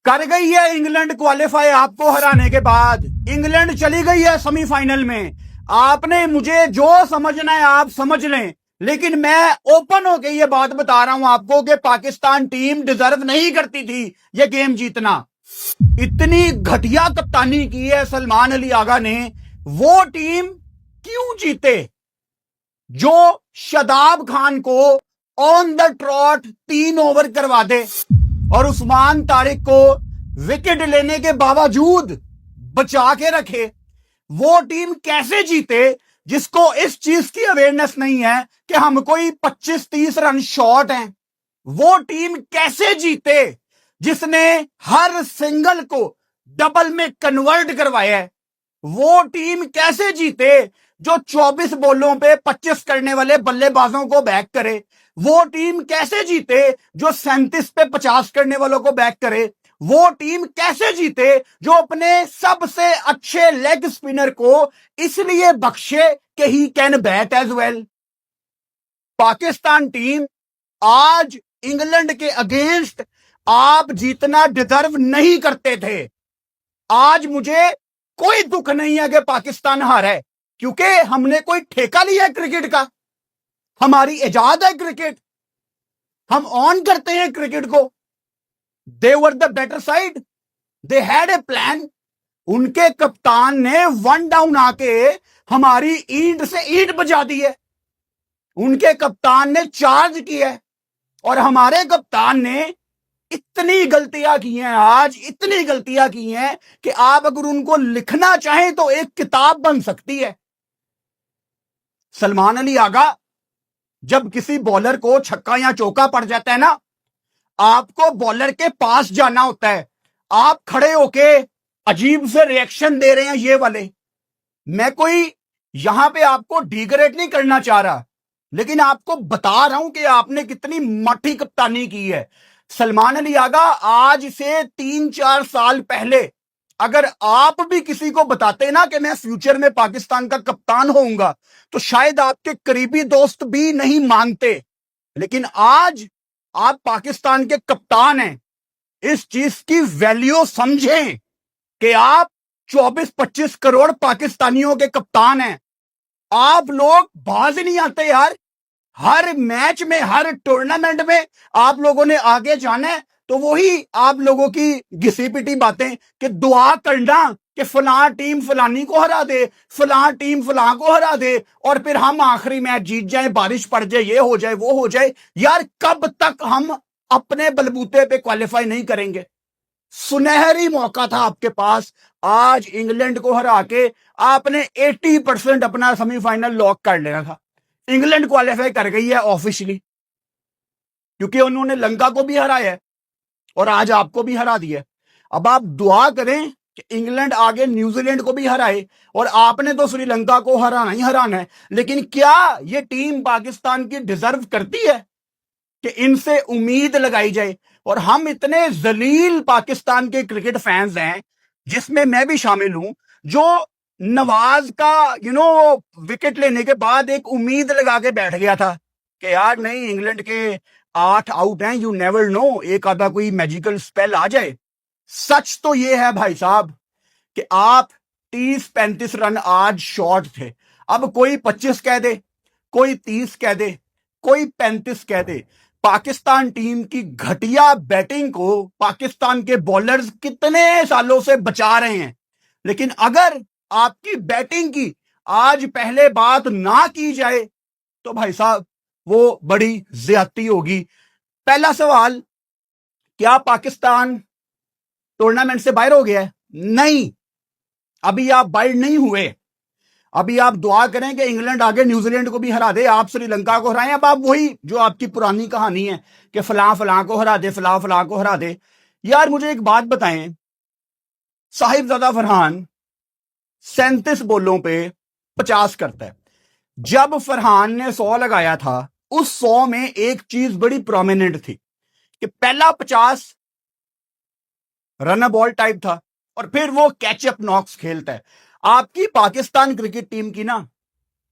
कर गई है इंग्लैंड क्वालिफाई आपको हराने के बाद। इंग्लैंड चली गई है सेमीफाइनल में। आपने मुझे जो समझना है आप समझ लें, लेकिन मैं ओपन होकर ये बात बता रहा हूं आपको कि पाकिस्तान टीम डिजर्व नहीं करती थी ये गेम जीतना। इतनी घटिया कप्तानी की है सलमान अली आगा ने। वो टीम क्यों जीते जो शादाब खान को ऑन द ट्रॉट 3 ओवर करवा दे और उस्मान तारिक को विकेट लेने के बावजूद बचा के रखे। वो टीम कैसे जीते जिसको इस चीज की अवेयरनेस नहीं है कि हम कोई 25-30 रन शॉर्ट हैं। वो टीम कैसे जीते जिसने हर सिंगल को डबल में कन्वर्ट करवाया है। वो टीम कैसे जीते जो 24 बॉलों पे 25 करने वाले बल्लेबाजों को बैक करे। वो टीम कैसे जीते जो 37 पे 50 करने वालों को बैक करे। वो टीम कैसे जीते जो अपने सबसे अच्छे लेग स्पिनर को इसलिए बख्शे कि he can bat as well. Pakistan team आज इंग्लैंड के अगेंस्ट आप जीतना डिजर्व नहीं करते थे। आज मुझे कोई दुख नहीं है कि पाकिस्तान हारा है, क्योंकि हमने कोई ठेका लिया है क्रिकेट का। हमारी इजाद है क्रिकेट, हम ऑन करते हैं क्रिकेट को। They were the better side, they had a plan. उनके कप्तान ने 1 डाउन आके हमारी ईंट से ईंट बजा दी है। उनके कप्तान ने चार्ज किया है और हमारे कप्तान ने इतनी गलतियां की हैं, आज इतनी गलतियां की हैं कि आप अगर उनको लिखना चाहें तो एक किताब बन सकती है। सलमान अली आगा, जब किसी बॉलर को छक्का या चौका पड़ जाता है ना, आपको बॉलर के पास जाना होता है। आप खड़े होके अजीब से रिएक्शन दे रहे हैं ये वाले। मैं कोई यहां पे आपको डिग्रेड नहीं करना चाह रहा, लेकिन आपको बता रहा हूं कि आपने कितनी मठी कप्तानी की है। सलमान अली आगा, आज से 3-4 साल पहले अगर आप भी किसी को बताते ना कि मैं फ्यूचर में पाकिस्तान का कप्तान होऊंगा, तो शायद आपके करीबी दोस्त भी नहीं मानते। लेकिन आज आप पाकिस्तान के कप्तान हैं। इस चीज की वैल्यू समझें कि आप 24-25 करोड़ पाकिस्तानियों के कप्तान हैं। आप लोग बाज नहीं आते यार। हर मैच में, हर टूर्नामेंट में आप लोगों ने आगे जाना है, तो वही आप लोगों की घिसी पिटी बातें कि दुआ करना कि फलां टीम फलानी को हरा दे, फलां टीम फलां को हरा दे, और फिर हम आखिरी मैच जीत जाए, बारिश पड़ जाए, ये हो जाए, वो हो जाए। यार कब तक हम अपने बलबूते पे क्वालिफाई नहीं करेंगे? सुनहरी मौका था आपके पास। आज इंग्लैंड को हरा के आपने 80% अपना सेमीफाइनल लॉक कर लेना था। इंग्लैंड क्वालिफाई कर गई है ऑफिशियली, क्योंकि उन्होंने लंका को भी हराया है और आज आपको भी हरा दिया। अब आप दुआ करें कि इंग्लैंड आगे न्यूजीलैंड को भी हराए, और आपने तो श्रीलंका को हराना ही हराना है। लेकिन क्या ये टीम पाकिस्तान की डिजर्व करती है कि इनसे उम्मीद लगाई जाए? और हम इतने जलील पाकिस्तान के क्रिकेट फैंस हैं, जिसमें मैं भी शामिल हूं, जो नवाज का विकेट लेने के बाद एक उम्मीद लगा के बैठ गया था कि यार नहीं, इंग्लैंड के 8 आउट हैं, यू नेवर नो, एक आधा कोई मैजिकल स्पेल आ जाए। सच तो ये है भाई साहब कि आप 30-35 रन आज शॉर्ट थे। अब कोई 25 कह दे, कोई 30 कह दे, कोई 35 कह दे, पाकिस्तान टीम की घटिया बैटिंग को पाकिस्तान के बॉलर्स कितने सालों से बचा रहे हैं। लेकिन अगर आपकी बैटिंग की आज पहले बात ना की जाए तो भाई साहब वो बड़ी ज्यादती होगी। पहला सवाल, क्या पाकिस्तान टूर्नामेंट से बाहर हो गया है? नहीं, अभी आप बाहर नहीं हुए। अभी आप दुआ करें कि इंग्लैंड आगे न्यूजीलैंड को भी हरा दे, आप श्रीलंका को हराएं। अब आप वही जो आपकी पुरानी कहानी है कि फलां फलां को हरा दे, फलां फलां को हरा दे। यार मुझे एक बात बताएं, साहिबजादा फरहान 37 बॉलों पे 50 करता है। जब फरहान ने 100 लगाया था, उस 100 में एक चीज बड़ी प्रोमिनेंट थी कि पहला 50 रन बॉल टाइप था और फिर वो कैचअप नॉक्स खेलता है। आपकी पाकिस्तान क्रिकेट टीम की ना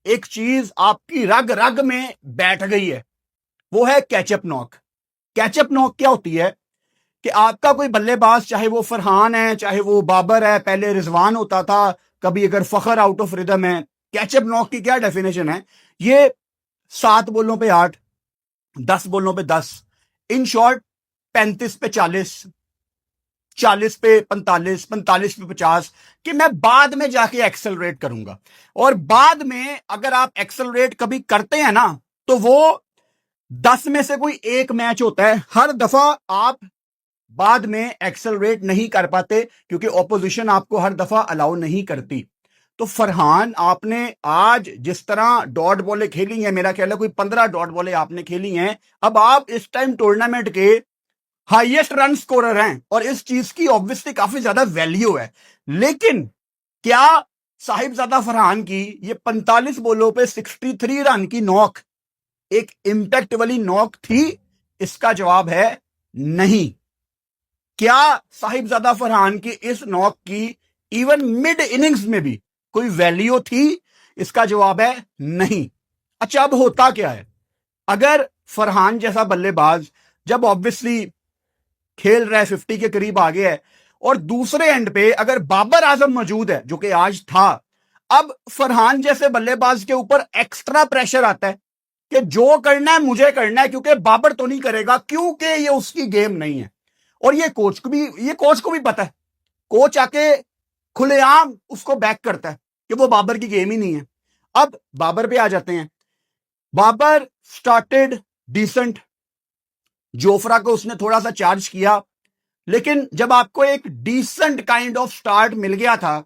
एक चीज आपकी रग रग में बैठ गई है, वो है कैचअप नॉक। कैचअप नॉक क्या होती है कि आपका कोई बल्लेबाज, चाहे वो फरहान है, चाहे वो बाबर है, पहले रिजवान होता था, कभी अगर फखर आउट ऑफ रिदम है, कैचअप नॉक की क्या डेफिनेशन है, ये 7 बॉलों पे 8, 10 बॉलों पे 10, इन शॉर्ट 35 पे 40, 40 पे 45, 45 पे 50, कि मैं बाद में जाके एक्सेलरेट करूंगा। और बाद में अगर आप एक्सेलरेट कभी करते हैं ना, तो वो 10 में से कोई एक मैच होता है, हर दफा आप बाद में एक्सेलरेट नहीं कर पाते क्योंकि ऑपोजिशन आपको हर दफा अलाउ नहीं करती। तो फरहान, आपने आज जिस तरह डॉट बॉलें खेली हैं, मेरा ख्याल है कोई 15 डॉट बॉलें आपने खेली हैं, अब आप इस टाइम टूर्नामेंट के हाईएस्ट रन स्कोरर हैं और इस चीज की ऑब्वियसली काफी ज्यादा वैल्यू है। लेकिन क्या साहिबजादा फरहान की ये 45 बॉलों पे 63 रन की नॉक एक इंपैक्ट वाली नॉक थी? इसका जवाब है नहीं। क्या साहिबजादा फरहान की इस नॉक की इवन मिड इनिंग्स में भी कोई वैल्यू थी? इसका जवाब है नहीं। अच्छा, अब होता क्या है, अगर फरहान जैसा बल्लेबाज जब ऑब्वियसली खेल रहा है, 50 के करीब आ गया है, और दूसरे एंड पे अगर बाबर आजम मौजूद है, जो कि आज था, अब फरहान जैसे बल्लेबाज के ऊपर एक्स्ट्रा प्रेशर आता है कि जो करना है मुझे करना है, क्योंकि बाबर तो नहीं करेगा, क्योंकि ये उसकी गेम नहीं है। और ये कोच को भी पता है। कोच आके खुलेआम उसको बैक करता है कि वो बाबर की गेम ही नहीं है। अब बाबर पे आ जाते हैं। बाबर स्टार्टेड डिसेंट, जोफ्रा को उसने थोड़ा सा चार्ज किया, लेकिन जब आपको एक डिसेंट काइंड ऑफ स्टार्ट मिल गया था,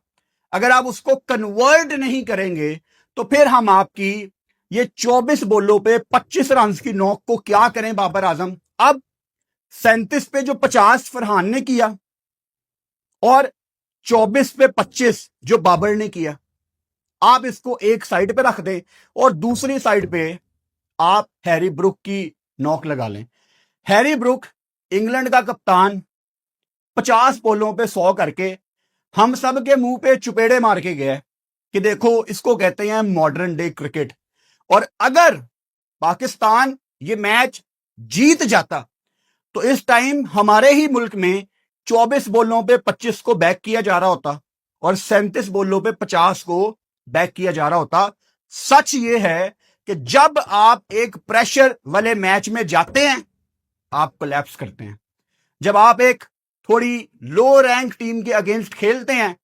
अगर आप उसको कन्वर्ट नहीं करेंगे तो फिर हम आपकी ये 24 बॉलों पे 25 रन की नॉक को क्या करें बाबर आजम। अब 37 पे जो 50 फरहान ने किया और 24 पे 25 जो बाबर ने किया, आप इसको एक साइड पे रख दें और दूसरी साइड पे आप हैरी ब्रुक की नॉक लगा लें। हैरी ब्रुक इंग्लैंड का कप्तान 50 बॉलों पे 100 करके हम सब के मुंह पे चुपेड़े मार के गया कि देखो, इसको कहते हैं मॉडर्न डे क्रिकेट। और अगर पाकिस्तान ये मैच जीत जाता तो इस टाइम हमारे ही मुल्क में 24 बॉलों पे 25 को बैक किया जा रहा होता और 37 बॉलों पे 50 को बैक किया जा रहा होता। सच ये है कि जब आप एक प्रेशर वाले मैच में जाते हैं, आप कोलैप्स करते हैं। जब आप एक थोड़ी लो रैंक टीम के अगेंस्ट खेलते हैं,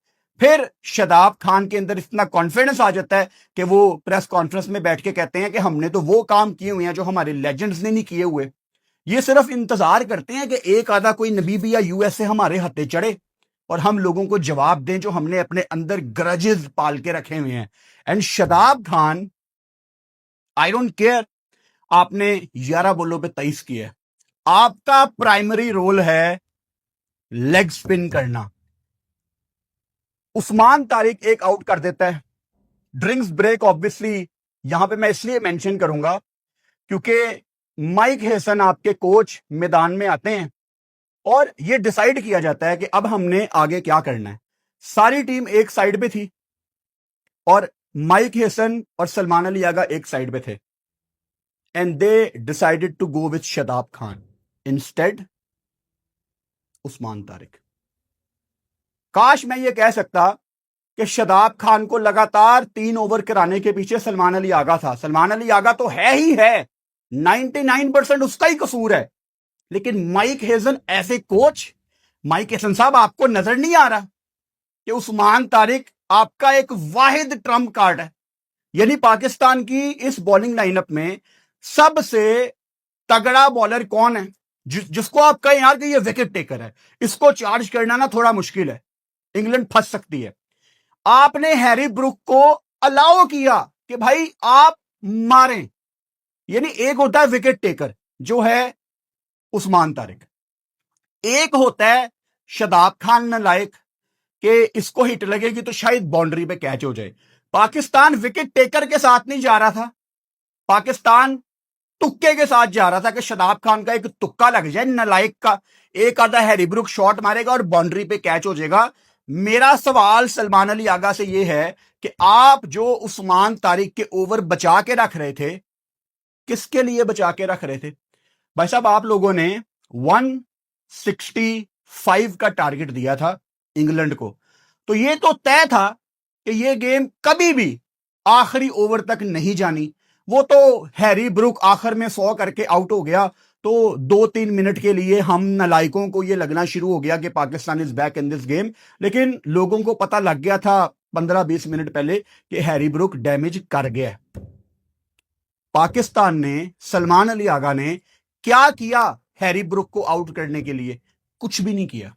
फिर शादाब खान के अंदर इतना कॉन्फिडेंस आ जाता है कि वो प्रेस कॉन्फ्रेंस में बैठ के कहते हैं कि हमने तो वो काम किए हुए हैं जो हमारे लेजेंड्स ने नहीं किए हुए। ये सिर्फ इंतजार करते हैं कि एक आधा कोई नबीबी या यूएसए हमारे हत्थे चढ़े और हम लोगों को जवाब दें जो हमने अपने अंदर ग्रजेस पाल के रखे हुए हैं। And Shadab Khan, I don't care आपने 11 बॉलों पे 23 किया है, आपका प्राइमरी रोल है लेग स्पिन करना। उस्मान तारिक एक आउट कर देता है, ड्रिंक्स ब्रेक ऑब्वियसली यहां पे मैं इसलिए मेंशन करूंगा क्योंकि माइक हेसन आपके कोच मैदान में आते हैं और ये डिसाइड किया जाता है कि अब हमने आगे क्या करना है। सारी टीम एक साइड पे थी और माइक हेसन और सलमान अली आगा एक साइड पे थे, and they decided to go with Shadab Khan instead Usman Tariq. काश मैं ये कह सकता कि शादाब खान को लगातार 3 ओवर कराने के पीछे सलमान अली आगा था। सलमान अली आगा तो है ही है, 99% उसका ही कसूर है, लेकिन माइक हेसन ऐसे कोच, माइक हेसन साहब आपको नजर नहीं आ रहा कि उस्मान तारिक आपका एक वाहिद ट्रम्प कार्ड है? यानी पाकिस्तान की इस बॉलिंग लाइनअप में सबसे तगड़ा बॉलर कौन है जिसको आप कहें यार कि ये विकेट टेकर है, इसको चार्ज करना ना थोड़ा मुश्किल है, इंग्लैंड फंस सकती है। आपने हैरी ब्रुक को अलाउ किया कि भाई आप मारें। यानी एक होता है विकेट टेकर जो है उस्मान तारिक, एक होता है शादाब खान नालायक कि इसको हिट लगेगी तो शायद बाउंड्री पे कैच हो जाए। पाकिस्तान विकेट टेकर के साथ नहीं जा रहा था, पाकिस्तान तुक्के के साथ जा रहा था कि शादाब खान का एक तुक्का लग जाए नालायक का, एक आधा हैरी ब्रुक शॉट मारेगा और बाउंड्री पे कैच हो जाएगा। मेरा सवाल सलमान अली आगा से यह है कि आप जो उस्मान तारिक के ओवर बचा के रख रहे थे, किसके लिए बचा के रख रहे थे? भाई साहब, आप लोगों ने 1 65 का टारगेट दिया था इंग्लैंड को। तो ये तो तय था कि ये गेम कभी भी आखिरी ओवर तक नहीं जानी। वो तो हैरी ब्रुक आखिर में 100 करके आउट हो गया, तो 2-3 मिनट के लिए हम नलायकों को ये लगना शुरू हो गया कि Pakistan is back in this game. लेकिन लोगों को पता लग गया था 15-20 मिनट पहले कि हैरी ब्रुक डैमेज कर गया। पाकिस्तान ने, सलमान अली आगा ने क्या किया हैरी ब्रुक को आउट करने के लिए? कुछ भी नहीं किया,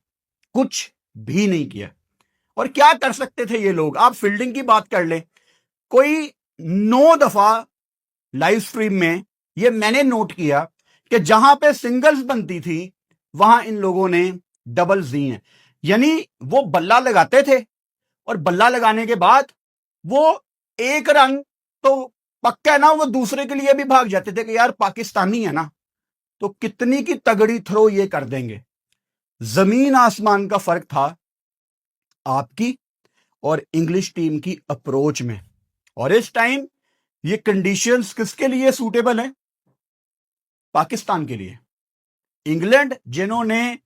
कुछ भी नहीं किया। और क्या कर सकते थे ये लोग? आप फील्डिंग की बात कर ले, कोई 9 दफा लाइव स्ट्रीम में ये मैंने नोट किया कि जहां पे सिंगल्स बनती थी वहां इन लोगों ने डबल्स दी हैं। यानी वो बल्ला लगाते थे और बल्ला लगाने के बाद वो एक रन तो पक्का है ना, वो दूसरे के लिए भी भाग जाते थे कि यार पाकिस्तानी है ना, तो कितनी की तगड़ी थ्रो ये कर देंगे। जमीन आसमान का फर्क था आपकी और इंग्लिश टीम की अप्रोच में। और इस टाइम ये कंडीशंस किसके लिए सूटेबल है? पाकिस्तान के लिए। इंग्लैंड जिन्होंने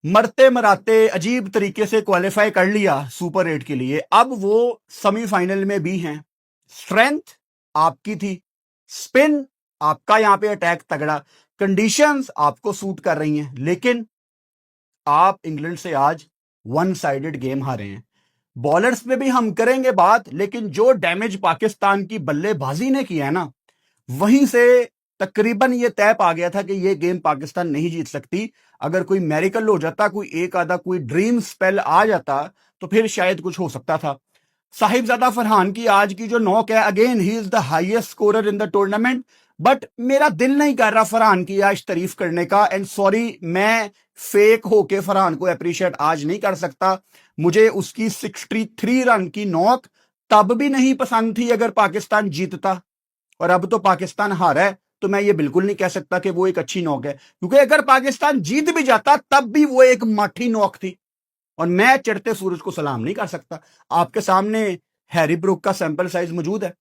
मरते मराते अजीब तरीके से क्वालिफाई कर लिया सुपर 8 के लिए, अब वो सेमीफाइनल में भी हैं। स्ट्रेंथ आपकी थी, स्पिन आपका, यहां पे अटैक तगड़ा, कंडीशंस आपको सूट कर रही हैं, लेकिन आप इंग्लैंड से आज वन साइडेड गेम हारे हैं। बॉलर्स पे भी हम करेंगे बात, लेकिन जो डैमेज पाकिस्तान की बल्लेबाजी ने किया है ना, वहीं से तकरीबन ये तय पा गया था कि ये गेम पाकिस्तान नहीं जीत सकती। अगर कोई मेरिकल हो जाता, कोई एक आधा कोई ड्रीम स्पेल आ जाता, तो फिर शायद कुछ हो सकता था। साहिबजादा फरहान की आज की जो नॉक है, again he is the highest scorer in the tournament, but मेरा दिल नहीं कर रहा फरहान की आज तारीफ करने का। एंड सॉरी, मैं फेक होके फरहान को अप्रिशिएट आज नहीं कर सकता। मुझे उसकी 63 रन की नॉक तब भी नहीं पसंद थी अगर पाकिस्तान जीतता, और अब तो पाकिस्तान हारा है, तो मैं ये बिल्कुल नहीं कह सकता कि वो एक अच्छी नॉक है, क्योंकि अगर पाकिस्तान जीत भी जाता तब भी वो एक माठी नॉक थी, और मैं चढ़ते सूरज को सलाम नहीं कर सकता। आपके सामने हैरी ब्रुक का सैंपल साइज मौजूद है,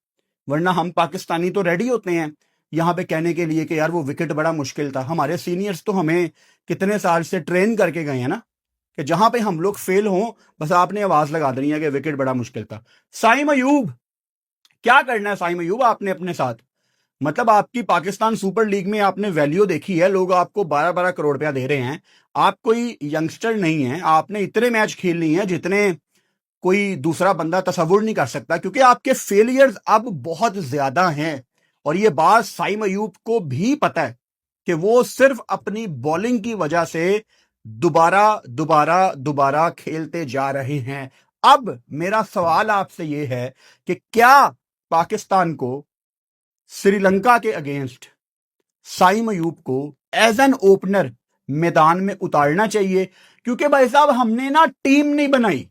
वरना हम पाकिस्तानी तो रेडी होते हैं यहां पे कहने के लिए कि यार वो विकेट बड़ा मुश्किल था। हमारे सीनियर्स तो हमें कितने साल से ट्रेन करके गए हैं ना, कि जहां पे हम लोग फेल हों बस आपने आवाज लगा देनी है कि विकेट बड़ा मुश्किल था। साइम अयूब, क्या करना है साइम अयूब आपने अपने साथ? मतलब आपकी पाकिस्तान सुपर लीग में आपने वैल्यू देखी है, लोग आपको 12-12 करोड़ रुपया दे रहे हैं। आप कोई यंगस्टर नहीं है, आपने इतने मैच खेल लिए हैं जितने कोई दूसरा बंदा तसव्वुर नहीं कर सकता, क्योंकि आपके फेलियर्स अब बहुत ज्यादा हैं। और ये बात साइम अयूब को भी पता है कि वो सिर्फ अपनी बॉलिंग की वजह से दोबारा दोबारा दोबारा खेलते जा रहे हैं। अब मेरा सवाल आपसे ये है कि क्या पाकिस्तान को श्रीलंका के अगेंस्ट साइम अयूब को एज एन ओपनर मैदान में उतारना चाहिए? क्योंकि भाई साहब हमने ना टीम नहीं बनाई,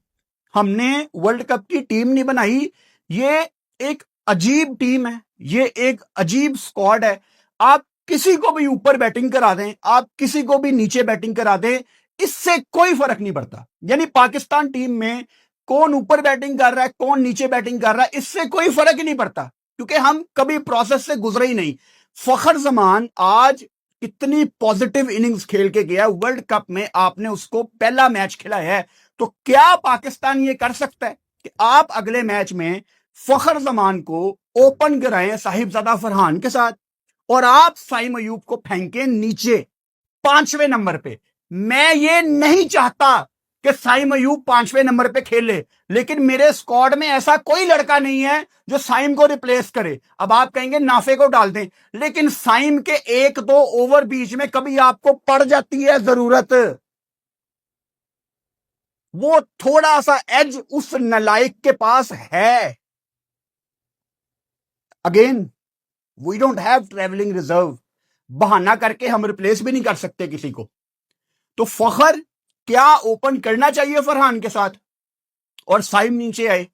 हमने वर्ल्ड कप की टीम नहीं बनाई। ये एक अजीब टीम है, ये एक अजीब स्क्वाड है। आप किसी को भी ऊपर बैटिंग करा दें, आप किसी को भी नीचे बैटिंग करा दें, इससे कोई फर्क नहीं पड़ता। यानी पाकिस्तान टीम में कौन ऊपर बैटिंग कर रहा है, कौन नीचे बैटिंग कर रहा है, इससे कोई फर्क ही नहीं पड़ता, क्योंकि हम कभी प्रोसेस से गुजरे ही नहीं। फखर जमान आज कितनी पॉजिटिव इनिंग्स खेल के गया वर्ल्ड कप में, आपने उसको पहला मैच खिलाया है, तो क्या पाकिस्तान ये कर सकता है कि आप अगले मैच में फखर जमान को ओपन कराएं साहिबजादा फरहान के साथ, और आप साइम अयूब को फेंकें नीचे 5वें नंबर पे? मैं ये नहीं चाहता कि साइम अयूब 5वें नंबर पे खेले, लेकिन मेरे स्क्वाड में ऐसा कोई लड़का नहीं है जो साइम को रिप्लेस करे। अब आप कहेंगे नाफे को डाल दें, लेकिन साइम के 1-2 ओवर बीच में कभी आपको पड़ जाती है जरूरत, वो थोड़ा सा एज उस नलायक के पास है। Again, we don't have travelling reserve, बहाना करके हम रिप्लेस भी नहीं कर सकते किसी को। तो फखर क्या ओपन करना चाहिए फरहान के साथ और साइम नीचे आए?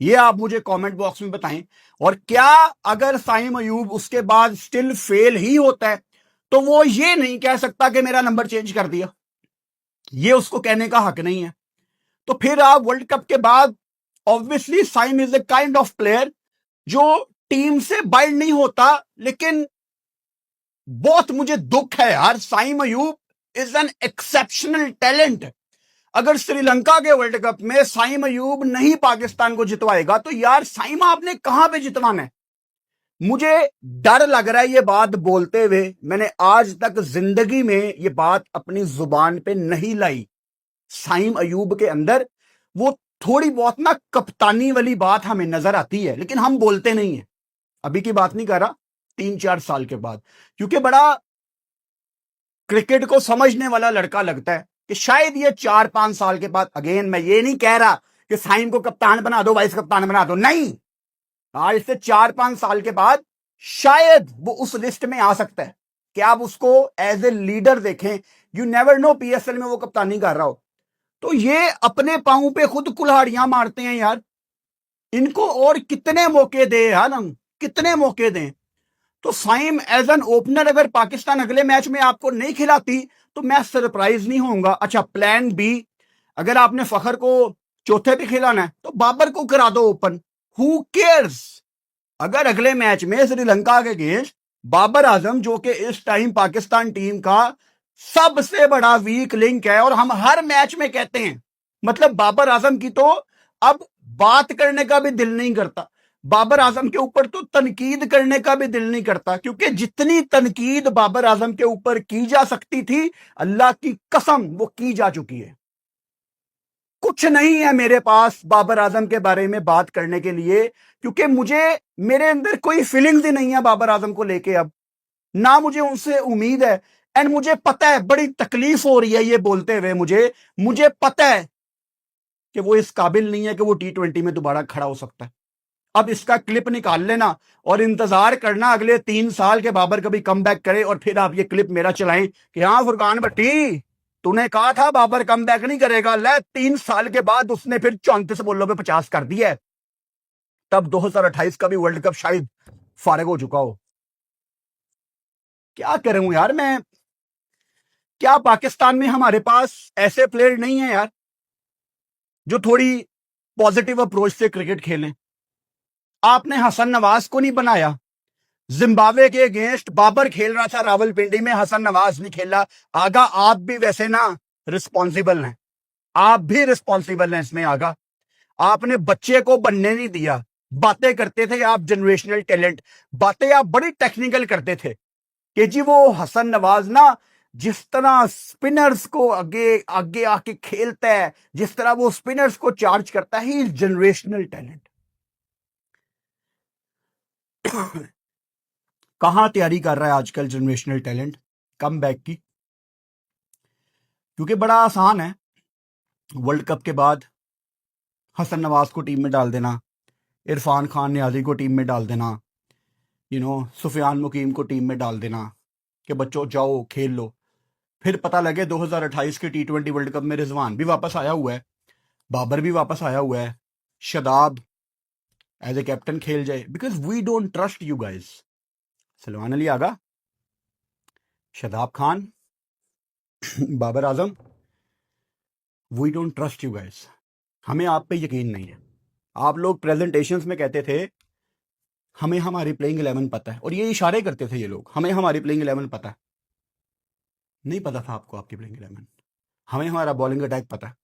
ये आप मुझे कमेंट बॉक्स में बताएं। और क्या अगर साइम अयूब उसके बाद स्टिल फेल ही होता है, तो वो ये नहीं कह सकता कि मेरा नंबर चेंज कर दिया, ये उसको कहने का हक नहीं है। तो फिर आप वर्ल्ड कप के बाद, obviously Saim is a kind of player जो टीम से बाइंड नहीं होता, लेकिन बहुत मुझे दुख है यार, Saim Ayub is an exceptional talent. अगर श्रीलंका के वर्ल्ड कप में साइम अयूब नहीं पाकिस्तान को जितवाएगा तो यार साइम आपने कहां पे जितवाना है? मुझे डर लग रहा है ये बात बोलते हुए। मैंने आज तक जिंदगी में ये बात अपनी जुबान पे नहीं लाई। साइम अयूब के अंदर वो थोड़ी बहुत ना कप्तानी वाली बात हमें नजर आती है, लेकिन हम बोलते नहीं है। अभी की बात नहीं कर रहा, 3-4 साल के बाद, क्योंकि बड़ा क्रिकेट को समझने वाला लड़का लगता है कि शायद ये 4-5 साल के बाद, अगेन मैं ये नहीं कह रहा कि साइम को कप्तान बना दो, वाइस कप्तान बना दो, नहीं, आज से 4-5 साल के बाद शायद वो उस लिस्ट में आ सकता है कि आप उसको एज ए लीडर देखें। यू नेवर नो, पीएसएल में वो कप्तानी कर रहा हो। तो ये अपने पांव पे खुद कुल्हाड़ियां मारते हैं यार। इनको और कितने मौके दे यार, हम कितने मौके दें। तो साइम एज एन ओपनर अगर पाकिस्तान अगले मैच में आपको नहीं खिलाती तो मैं सरप्राइज नहीं होऊंगा। अच्छा, प्लान बी, अगर आपने फखर को चौथे पे खिलाना है तो बाबर को करा दो ओपन, हु केयर्स। अगर अगले मैच में श्रीलंका के अगेंस्ट बाबर आजम, जो कि इस टाइम पाकिस्तान टीम का सबसे बड़ा वीक लिंक है, और हम हर मैच में कहते हैं, मतलब बाबर आजम की तो अब बात करने का भी दिल नहीं करता, बाबर आजम के ऊपर तो तनकीद करने का भी दिल नहीं करता, क्योंकि जितनी तनकीद बाबर आजम के ऊपर की जा सकती थी, अल्लाह की कसम वो की जा चुकी है। कुछ नहीं है मेरे पास बाबर आजम के बारे में बात करने के लिए, क्योंकि मेरे अंदर कोई फीलिंग्स ही नहीं है बाबर आजम को लेके, अब ना मुझे उनसे उम्मीद है। एंड मुझे पता है, बड़ी तकलीफ हो रही है ये बोलते हुए, मुझे पता है कि वो इस काबिल नहीं है कि वो T20 में दोबारा खड़ा हो सकता है। अब इसका क्लिप निकाल लेना और इंतजार करना अगले 3 साल के बाबर कभी कम बैक करे, और फिर आप ये क्लिप मेरा चलाएं कि हाँ फुरकान भट्टी, तूने कहा था बाबर कम बैक नहीं करेगा, ले 3 साल के बाद उसने फिर 34 बॉलों पे 50 कर दिया है। तब 2028 का भी वर्ल्ड कप शायद फारिग हो चुका हो। क्या करूं यार मैं? क्या पाकिस्तान में हमारे पास ऐसे प्लेयर नहीं है यार जो थोड़ी पॉजिटिव अप्रोच से क्रिकेट खेलें? आपने हसन नवाज को नहीं बनाया। जिम्बाब्वे के अगेंस्ट बाबर खेल रहा था रावलपिंडी में, हसन नवाज नहीं खेला। आगा आप भी वैसे ना रिस्पॉन्सिबल हैं, आप भी रिस्पॉन्सिबल हैं इसमें। आगा आपने बच्चे को बनने नहीं दिया। बातें करते थे आप जनरेशनल टैलेंट, बातें आप बड़ी टेक्निकल करते थे कि जी वो हसन नवाज ना जिस तरह स्पिनर्स को आगे आगे आके खेलता है, जिस तरह वो स्पिनर्स को चार्ज करता है, ही इज जनरेशनल टैलेंट। कहां तैयारी कर रहा है आजकल जनरेशनल टैलेंट कम बैक की? क्योंकि बड़ा आसान है वर्ल्ड कप के बाद हसन नवाज को टीम में डाल देना, इरफान खान नियाजी को टीम में डाल देना, सुफियान मुकीम को टीम में डाल देना कि बच्चों जाओ खेल लो। फिर पता लगे 2028 के T20 वर्ल्ड कप में रिजवान भी वापस आया हुआ है, बाबर भी वापस आया हुआ है, शदाब एज ए कैप्टन खेल जाए, because we don't trust you guys. Salman Ali Agha, Shadab Khan, Babar Azam, we don't trust you guys. हमें आप पे यकीन नहीं है। आप लोग प्रेजेंटेशंस में कहते थे हमें हमारी प्लेइंग 11 पता है, और ये इशारे करते थे ये लोग, हमें हमारी प्लेइंग 11 पता है। नहीं पता था आपको आपकी प्लेइंग 11। हमें हमारा बॉलिंग अटैक पता है,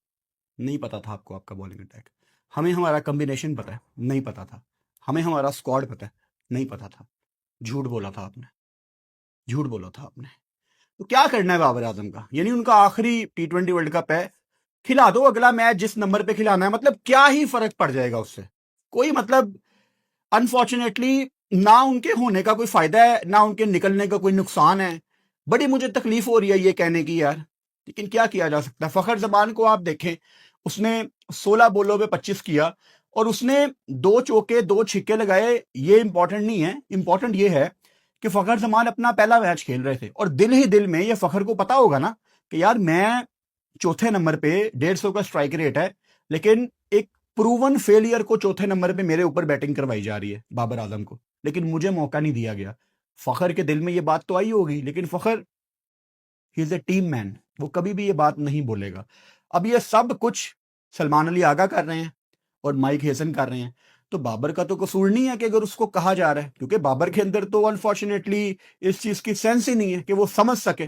नहीं पता था आपको आपका बॉलिंग अटैक। हमें हमारा कॉम्बिनेशन पता है, नहीं पता था। हमें हमारा स्क्वाड पता है, नहीं पता था। झूठ बोला था आपने, झूठ बोला था आपने। तो क्या करना है बाबर आजम का? यानी उनका आखिरी T20 वर्ल्ड कप है, खिला दो अगला मैच जिस नंबर पे खिलाना है। मतलब क्या ही फर्क पड़ जाएगा उससे? कोई मतलब अनफॉर्चुनेटली ना उनके होने का कोई फायदा है, ना उनके निकलने का कोई नुकसान है। बड़ी मुझे तकलीफ हो रही है ये कहने की यार, लेकिन क्या किया जा सकता है। फखर जमान को आप देखें, उसने 16 बॉलों पे 25 किया, और उसने 2 चौके 2 छिक्के लगाए। ये इंपॉर्टेंट नहीं है, इंपॉर्टेंट ये है कि फखर जमान अपना पहला मैच खेल रहे थे, और दिल ही दिल में ये फखर को पता होगा ना कि यार मैं चौथे नंबर पे 150 का स्ट्राइक रेट है, लेकिन एक प्रूवन फेलियर को चौथे नंबर पे मेरे ऊपर बैटिंग करवाई जा रही है बाबर आजम को, लेकिन मुझे मौका नहीं दिया गया। फखर के दिल में ये बात तो आई होगी, लेकिन Fakhar he is a team man, वो कभी भी ये बात नहीं बोलेगा। अब ये सब कुछ सलमान अली आगा कर रहे हैं और माइक हेसन कर रहे हैं, तो बाबर का तो कसूर नहीं है कि अगर उसको कहा जा रहा है, क्योंकि बाबर के अंदर तो अनफॉर्चुनेटली इस चीज की सेंस ही नहीं है कि वो समझ सके।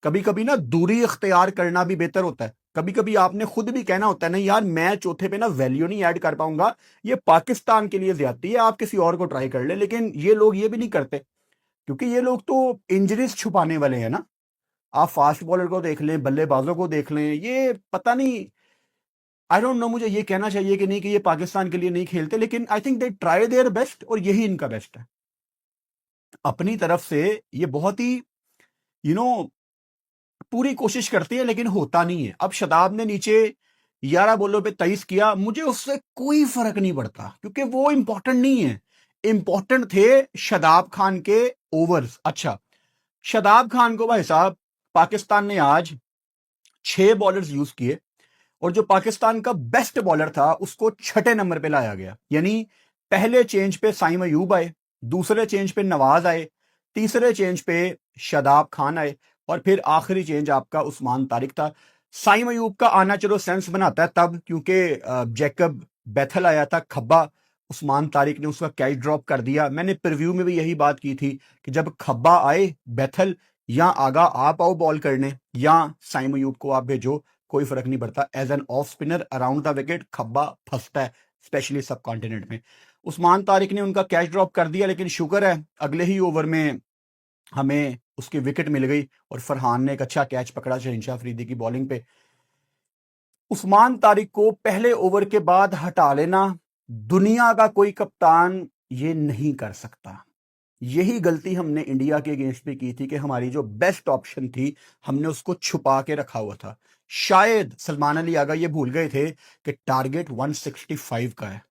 कभी कभी ना दूरी इख्तियार करना भी बेहतर होता है। कभी कभी आपने खुद भी कहना होता है नहीं यार, मैं चौथे पे ना वैल्यू नहीं ऐड कर पाऊंगा, ये पाकिस्तान के लिए ज्यादती है, आप किसी और को ट्राई कर ले। लेकिन ये लोग ये भी नहीं करते, क्योंकि ये लोग तो इंजरीज छुपाने वाले हैं ना। आप फास्ट बॉलर को देख लें, बल्लेबाजों को देख लें, ये पता नहीं, आई डोंट नो मुझे ये कहना चाहिए कि नहीं कि ये पाकिस्तान के लिए नहीं खेलते, लेकिन I think they try their best और यही इनका बेस्ट है। अपनी तरफ से ये बहुत ही यू नो पूरी कोशिश करती है, लेकिन होता नहीं है। अब शदाब ने नीचे 11 बॉलों पे 23 किया, मुझे उससे कोई फर्क नहीं पड़ता, क्योंकि वो इंपॉर्टेंट नहीं है। इंपॉर्टेंट थे शदाब खान के ओवर्स। अच्छा, शदाब खान को भाई साहब पाकिस्तान ने आज 6 बॉलर्स यूज किए, और जो पाकिस्तान का बेस्ट बॉलर था उसको छठे नंबर पे लाया गया। यानी पहले चेंज पे साइम अयूब आए, दूसरे चेंज पे नवाज आए, तीसरे चेंज पे शदाब खान आए, और फिर आखिरी चेंज आपका उस्मान तारिक था। साइम अयूब का आना चलो सेंस बनाता है तब, क्योंकि जैकब बैथल आया था खब्बा, उस्मान तारिक ने उसका कैच ड्रॉप कर दिया। मैंने प्रीव्यू में भी यही बात की थी कि जब खब्बा आए बैथल, या आगा आप आओ बॉल करने या साइम अयूब को आप भेजो, कोई फर्क नहीं पड़ता। As an off spinner around the wicket खब्बा फंसता है, स्पेशली सब कॉन्टिनेंट में। उस्मान तारिक ने उनका कैच ड्रॉप कर दिया, लेकिन शुक्र है अगले ही ओवर में हमें उसकी विकेट मिल गई और फरहान ने एक अच्छा कैच पकड़ा शहनशाह अफरीदी की बॉलिंग पे। उस्मान तारिक को पहले ओवर के बाद हटा लेना, दुनिया का कोई कप्तान ये नहीं कर सकता। यही गलती हमने इंडिया के अगेंस्ट भी की थी कि हमारी जो बेस्ट ऑप्शन थी हमने उसको छुपा के रखा हुआ था। शायद सलमान अली आगा ये भूल गए थे कि टारगेट 165 का है।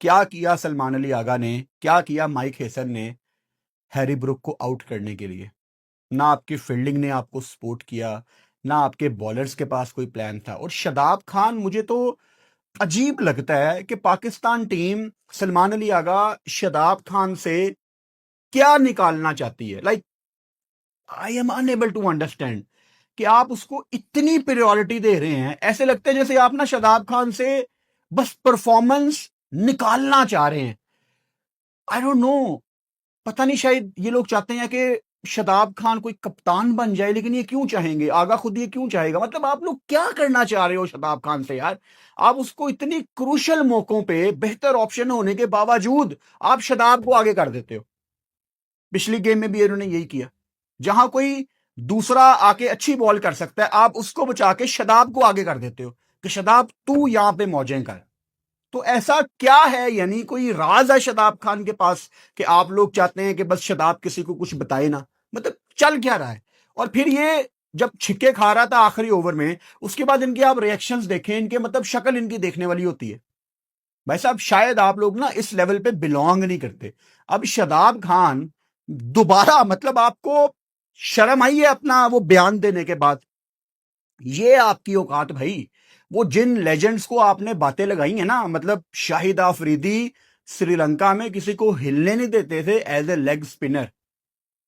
क्या किया सलमान अली आगा ने, क्या किया माइक हेसन ने हैरी ब्रुक को आउट करने के लिए? ना आपकी फील्डिंग ने आपको सपोर्ट किया, ना आपके बॉलर्स के पास कोई प्लान था। और शदाब खान, मुझे तो अजीब लगता है कि पाकिस्तान टीम सलमान अली आगा शदाब खान से क्या निकालना चाहती है। Like I am unable to understand कि आप उसको इतनी प्रायोरिटी दे रहे हैं। ऐसे लगता है जैसे आप ना शदाब खान से बस परफॉर्मेंस निकालना चाह रहे हैं। आई डोंट नो, पता नहीं, शायद ये लोग चाहते हैं कि शदाब खान कोई कप्तान बन जाए, लेकिन ये क्यों चाहेंगे? आगा खुद ये क्यों चाहेगा? मतलब आप लोग क्या करना चाह रहे हो शदाब खान से यार? आप उसको इतनी क्रूशल मौकों पे बेहतर ऑप्शन होने के बावजूद आप शदाब को आगे कर देते हो। पिछली गेम में भी इन्होंने यही किया, जहां कोई दूसरा आके अच्छी बॉल कर सकता है आप उसको बचा के शदाब को आगे कर देते हो कि शदाब तू यहां पे मौजें कर। तो ऐसा क्या है, यानी कोई राज है शदाब खान के पास कि आप लोग चाहते हैं कि बस शदाब किसी को कुछ बताए ना? मतलब चल क्या रहा है? और फिर ये जब छिक्के खा रहा था आखिरी ओवर में, उसके बाद इनके आप रिएक्शंस देखें, इनके मतलब शक्ल इनकी देखने वाली होती है। भाई साहब शायद आप लोग ना इस लेवल पे बिलोंग नहीं करते। अब शदाब खान दोबारा, मतलब आपको शर्म आई है अपना वो बयान देने के बाद? ये आपकी औकात भाई? वो जिन लेजेंड्स को आपने बातें लगाई है ना, मतलब शाहिद अफरीदी श्रीलंका में किसी को हिलने नहीं देते थे एज ए लेग स्पिनर,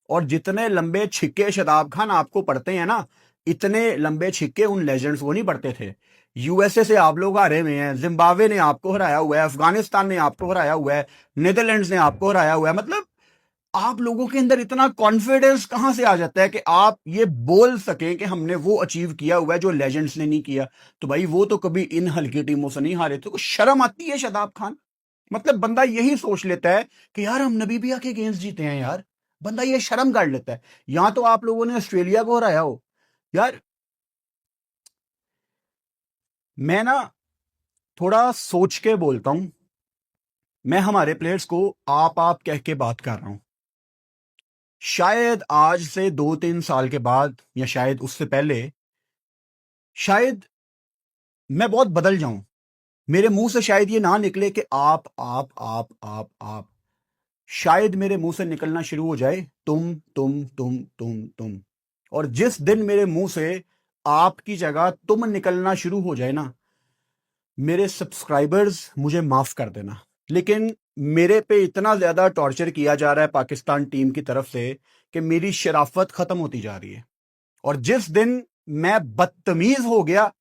और जितने लंबे छिक्के शदाब खान आपको पड़ते हैं ना, इतने लंबे छिक्के उन लेजेंड्स को नहीं पड़ते थे। यूएसए से आप लोग हारे हुए हैं, जिम्बाब्वे ने आपको हराया हुआ है, अफगानिस्तान ने आपको हराया हुआ है, नीदरलैंड्स ने आपको हराया हुआ है। मतलब आप लोगों के अंदर इतना कॉन्फिडेंस कहां से आ जाता है कि आप ये बोल सकें कि हमने वो अचीव किया हुआ है जो लेजेंड्स ने नहीं किया? तो भाई वो तो कभी इन हल्की टीमों से नहीं हारे थे। तो शर्म आती है शदाब खान? मतलब बंदा यही सोच लेता है कि यार हम नबीबिया के अगेंस्ट जीते हैं यार, बंदा ये शर्म कर लेता है। यहां तो आप लोगों ने ऑस्ट्रेलिया को हराया हो यार। मैं ना थोड़ा सोच के बोलता हूं, मैं हमारे प्लेयर्स को आप कह के बात कर रहा हूं। शायद आज से 2-3 साल के बाद, या शायद उससे पहले, शायद मैं बहुत बदल जाऊं। मेरे मुंह से शायद ये ना निकले कि आप। शायद मेरे मुंह से निकलना शुरू हो जाए तुम। और जिस दिन मेरे मुंह से आपकी जगह तुम निकलना शुरू हो जाए ना, मेरे सब्सक्राइबर्स मुझे माफ कर देना, लेकिन मेरे पे इतना ज्यादा टॉर्चर किया जा रहा है पाकिस्तान टीम की तरफ से कि मेरी शराफत खत्म होती जा रही है। और जिस दिन मैं बदतमीज हो गया,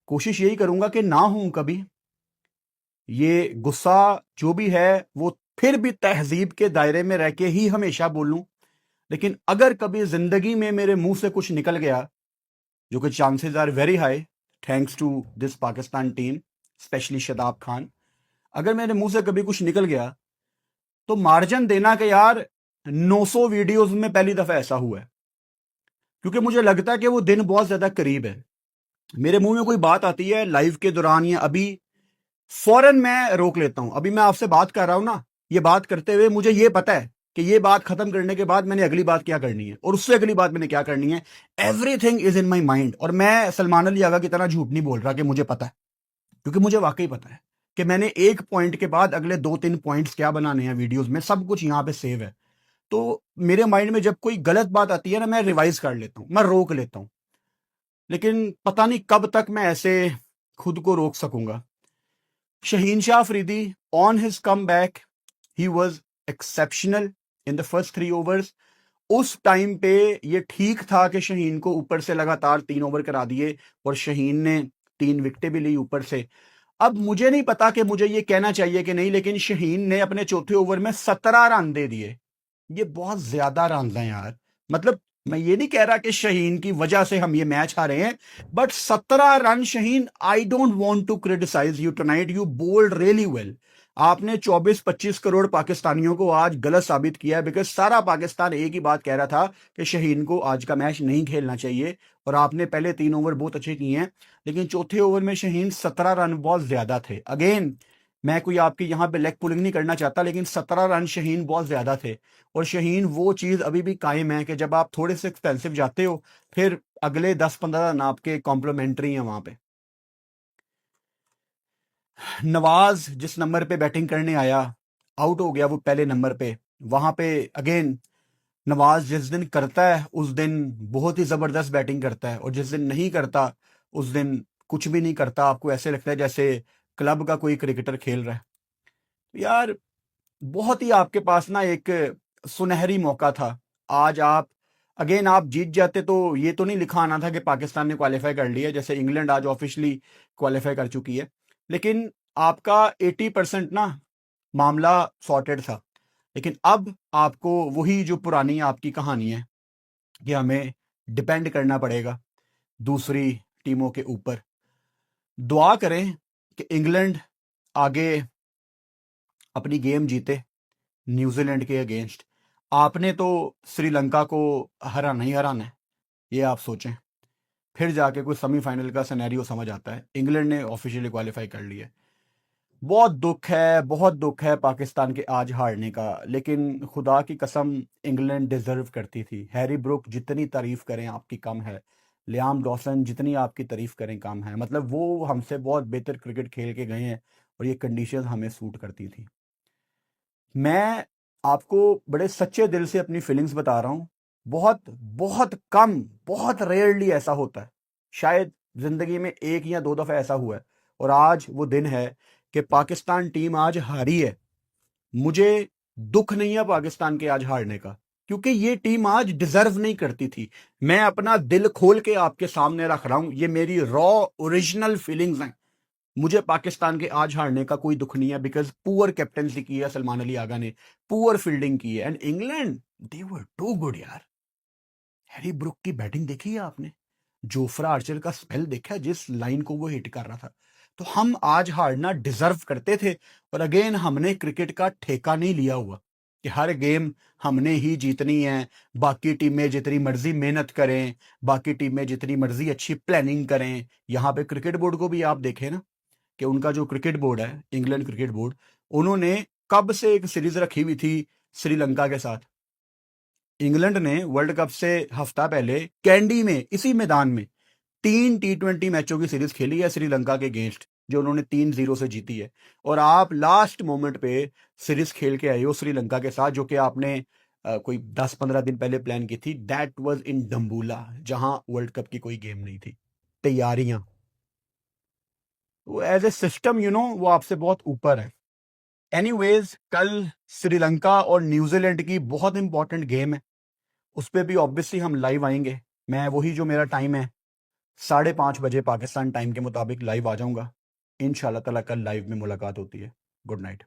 कोशिश यही करूंगा कि ना हूं कभी। ये गुस्सा जो भी है वो फिर भी तहजीब के दायरे में रह के ही हमेशा बोलूं, लेकिन अगर कभी जिंदगी में मेरे मुंह से कुछ निकल गया, जो कि chances are very high thanks to this Pakistan team, specially Shadab Khan, अगर मेरे मुंह से कभी कुछ निकल गया तो मार्जिन देना कि यार 900 वीडियोस में पहली दफा ऐसा हुआ है, क्योंकि मुझे लगता है कि वो दिन बहुत ज्यादा करीब है। मेरे मुंह में कोई बात आती है लाइव के दौरान या अभी, फौरन मैं रोक लेता हूं। अभी मैं आपसे बात कर रहा हूं ना, ये बात करते हुए मुझे ये पता है कि ये बात खत्म करने के बाद मैंने अगली बात क्या करनी है और उससे अगली बात मैंने क्या करनी है। Everything is in my mind. और मैं सलमान अली आगा की तरह झूठ नहीं बोल रहा कि मुझे पता है, क्योंकि मुझे वाकई पता है कि मैंने एक पॉइंट के बाद अगले 2-3 पॉइंट्स क्या बनाने हैं वीडियोस में, सब कुछ यहां पे सेव है। तो मेरे माइंड में जब कोई गलत बात आती है ना, मैं रिवाइज कर लेता हूं, मैं रोक लेता हूं। लेकिन पता नहीं कब तक मैं ऐसे खुद को रोक सकूंगा। Shaheen Shah Afridi on his come back, he was exceptional in the first 3 overs. उस टाइम पे ये ठीक था कि शहीन को ऊपर से लगातार 3 ओवर करा दिए और शहीन ने 3 विकेटें भी ली ऊपर से। अब मुझे नहीं पता कि मुझे ये कहना चाहिए कि नहीं, लेकिन शहीन ने अपने चौथे ओवर में 17 रन दे दिए। ये बहुत ज्यादा रन हैं यार। मतलब मैं ये नहीं कह रहा कि शहीन की वजह से हम ये मैच हारे हैं, but 17 run Shaheen, I don't want to criticise you tonight, you bowled really well. आपने 24-25 करोड़ पाकिस्तानियों को आज गलत साबित किया है, बिकॉज सारा पाकिस्तान एक ही बात कह रहा था कि शहीन को आज का मैच नहीं खेलना चाहिए। और आपने पहले 3 ओवर बहुत अच्छे किए हैं, लेकिन चौथे ओवर में शहीन 17 रन बहुत ज्यादा थे। अगेन मैं कोई आपकी यहां पे लेग पुलिंग नहीं करना चाहता, लेकिन 17 रन शहीन बहुत ज्यादा थे। और शहीन वो चीज अभी भी कायम है कि जब आप थोड़े से एक्सपेंसिव जाते हो, फिर अगले 10-15 रन आपके कॉम्प्लीमेंट्री हैं वहां पे। नवाज जिस नंबर पे बैटिंग करने आया, आउट हो गया वो पहले नंबर पे। वहां पे अगेन नवाज जिस दिन करता है उस दिन बहुत ही जबरदस्त बैटिंग करता है, और जिस दिन नहीं करता उस दिन कुछ भी नहीं करता। आपको ऐसे लगता है जैसे क्लब का कोई क्रिकेटर खेल रहा है। यार बहुत ही आपके पास ना एक सुनहरी मौका था। आज आप अगेन आप जीत जाते तो ये तो नहीं लिखा आना था कि पाकिस्तान ने क्वालिफाई कर लिया, जैसे इंग्लैंड आज ऑफिशियली क्वालिफाई कर चुकी है। लेकिन आपका 80% ना मामला सॉर्टेड था। लेकिन अब आपको वही जो पुरानी आपकी कहानी है कि हमें डिपेंड करना पड़ेगा दूसरी टीमों के ऊपर। दुआ करें कि इंग्लैंड आगे अपनी गेम जीते न्यूजीलैंड के अगेंस्ट। आपने तो श्रीलंका को हराना ही हराना है, ये आप सोचें। फिर जाके कोई सेमीफाइनल का सिनेरियो समझ आता है। इंग्लैंड ने ऑफिशियली क्वालिफाई कर लिया है। बहुत दुख है, बहुत दुख है पाकिस्तान के आज हारने का, लेकिन खुदा की कसम इंग्लैंड डिजर्व करती थी। हैरी ब्रुक जितनी तारीफ करें आपकी कम है, लियाम डॉसन जितनी आपकी तारीफ करें कम है। मतलब वो हमसे बहुत बेहतर क्रिकेट खेल के गए हैं और ये कंडीशंस हमें सूट करती थी। मैं आपको बड़े सच्चे दिल से अपनी फीलिंग्स बता रहा हूं। बहुत बहुत कम, बहुत रेयरली ऐसा होता है, शायद जिंदगी में 1 या 2 दफा ऐसा हुआ है। और आज वो दिन है कि पाकिस्तान टीम आज हारी है। मुझे दुख नहीं है पाकिस्तान के आज हारने का, क्योंकि ये टीम आज डिजर्व नहीं करती थी। मैं अपना दिल खोल के आपके सामने रख रहा हूं, ये मेरी रॉ ओरिजिनल फीलिंग्स हैं। मुझे पाकिस्तान के आज हारने का कोई दुख नहीं है, बिकॉज पुअर कैप्टनसी की है सलमान अली आगा ने, पुअर फील्डिंग की है। And England they were too good यार। हैरी ब्रुक की बैटिंग देखी है आपने? जोफ्रा आर्चर का स्पेल देखा है, जिस लाइन को वो हिट कर रहा था। तो हम आज हारना डिजर्व करते थे। और अगेन हमने क्रिकेट का ठेका नहीं लिया हुआ कि हर गेम हमने ही जीतनी है, बाकी टीमें जितनी मर्जी मेहनत करें, बाकी टीमें जितनी मर्जी अच्छी प्लानिंग करें। यहाँ पे क्रिकेट बोर्ड को भी आप देखें ना, कि उनका जो क्रिकेट बोर्ड है, इंग्लैंड क्रिकेट बोर्ड, उन्होंने कब से एक सीरीज रखी हुई थी श्रीलंका के साथ। इंग्लैंड ने वर्ल्ड कप से हफ्ता पहले कैंडी में, इसी मैदान में 3 T20 मैचों की सीरीज खेली है श्रीलंका के अगेंस्ट, जो उन्होंने 3-0 से जीती है। और आप लास्ट मोमेंट पे सीरीज खेल के आए हो श्रीलंका के साथ, जो कि आपने कोई 10-15 दिन पहले प्लान की थी। दैट वाज इन डम्बूला, जहां वर्ल्ड कप की कोई गेम नहीं थी। तैयारियां वो एज ए सिस्टम वो आपसे बहुत ऊपर है। एनीवेज, कल श्रीलंका और न्यूजीलैंड की बहुत इंपॉर्टेंट गेम है, उस पर भी ऑब्वियसली हम लाइव आएंगे। मैं वही जो मेरा टाइम है 5:30 बजे पाकिस्तान टाइम के मुताबिक लाइव आ जाऊंगा। इंशाल्लाह ताला कल लाइव में मुलाकात होती है। Good night.